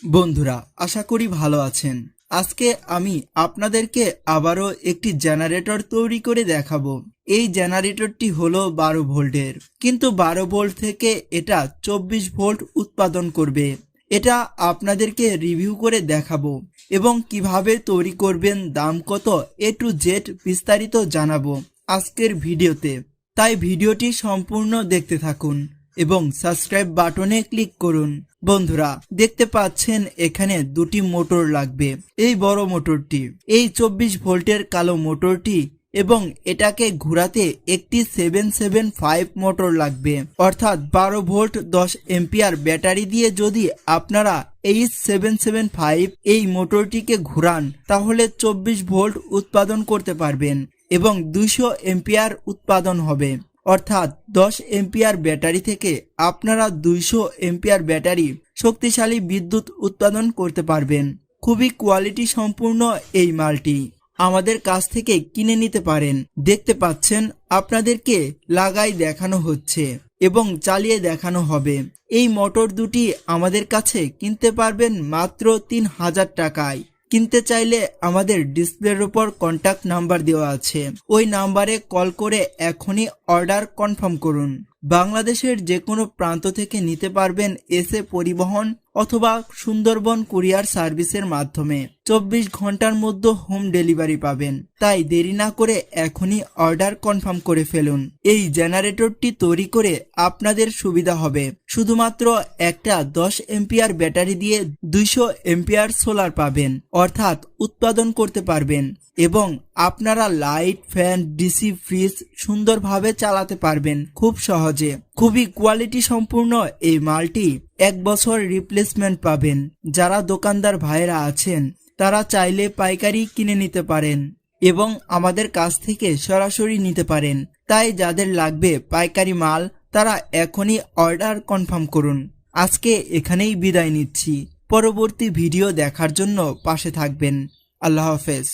বন্ধুরা, আশা করি ভালো আছেন। আজকে আমি আপনাদেরকে আবারও একটি জেনারেটর তৈরি করে দেখাবো। এই জেনারেটরটি হলো 12 ভোল্টের, কিন্তু 12 ভোল্ট থেকে এটা 24 ভোল্ট উৎপাদন করবে। এটা আপনাদেরকে রিভিউ করে দেখাবো এবং কিভাবে তৈরি করবেন, দাম কত, A to Z বিস্তারিত জানাবো আজকের ভিডিওতে। তাই ভিডিওটি সম্পূর্ণ দেখতে থাকুন এবং সাবস্ক্রাইব বাটনে ক্লিক করুন। বন্ধুরা, দেখতে পাচ্ছেন এখানে দুটি মোটর লাগবে। এই বড় মোটরটি, এই 24 ভোল্টের কালো মোটরটি এবং এটাকে ঘোরাতে একটি 775 মোটর লাগবে, অর্থাৎ 12 ভোল্ট 10 এম্পিয়ার ব্যাটারি দিয়ে যদি আপনারা এই 775 এই মোটরটিকে ঘোরান তাহলে 24 ভোল্ট উৎপাদন করতে পারবেন এবং 200 এম্পিয়ার উৎপাদন হবে। অর্থাৎ 10 এম্পিয়ার ব্যাটারি থেকে আপনারা 200 এম্পিয়ার ব্যাটারি শক্তিশালী বিদ্যুৎ উৎপাদন করতে পারবেন। খুবই কোয়ালিটি সম্পূর্ণ এই মালটি আমাদের কাছ থেকে কিনে নিতে পারেন। দেখতে পাচ্ছেন আপনাদেরকে লাগাই দেখানো হচ্ছে এবং চালিয়ে দেখানো হবে। এই মোটর দুটি আমাদের কাছে কিনতে পারবেন মাত্র 3000 টাকায়। কিনতে চাইলে আমাদের ডিসপ্লের উপর কন্ট্যাক্ট নাম্বার দেওয়া আছে, ওই নাম্বারে কল করে এখনই অর্ডার কনফার্ম করুন। বাংলাদেশের যে কোনো প্রান্ত থেকে নিতে পারবেন এসে পরিবহন অথবা সুন্দরবন কুরিয়ার সার্ভিসের মাধ্যমে। 24 ঘন্টার মধ্যে হোম ডেলিভারি পাবেন। তাই দেরি না করে এখনই অর্ডার কনফার্ম করে ফেলুন। এই জেনারেটরটি তৈরি করে আপনাদের সুবিধা হবে। শুধুমাত্র একটা 10 এম্পিয়ার ব্যাটারি দিয়ে 200 এম্পিয়ার সোলার পাবেন, অর্থাৎ উৎপাদন করতে পারবেন এবং আপনারা লাইট, ফ্যান, ডিসি, ফ্রিজ সুন্দরভাবে চালাতে পারবেন খুব সহজে। খুবই কোয়ালিটি সম্পূর্ণ এই মালটি 1 বছর রিপ্লেসমেন্ট পাবেন। যারা দোকানদার ভাইরা আছেন তারা চাইলে পাইকারি কিনে নিতে পারেন এবং আমাদের কাছ থেকে সরাসরি নিতে পারেন। তাই যাদের লাগবে পাইকারি মাল তারা এখনই অর্ডার কনফার্ম করুন। আজকে এখানেই বিদায় নিচ্ছি। পরবর্তী ভিডিও দেখার জন্য পাশে থাকবেন। আল্লাহ হাফেজ।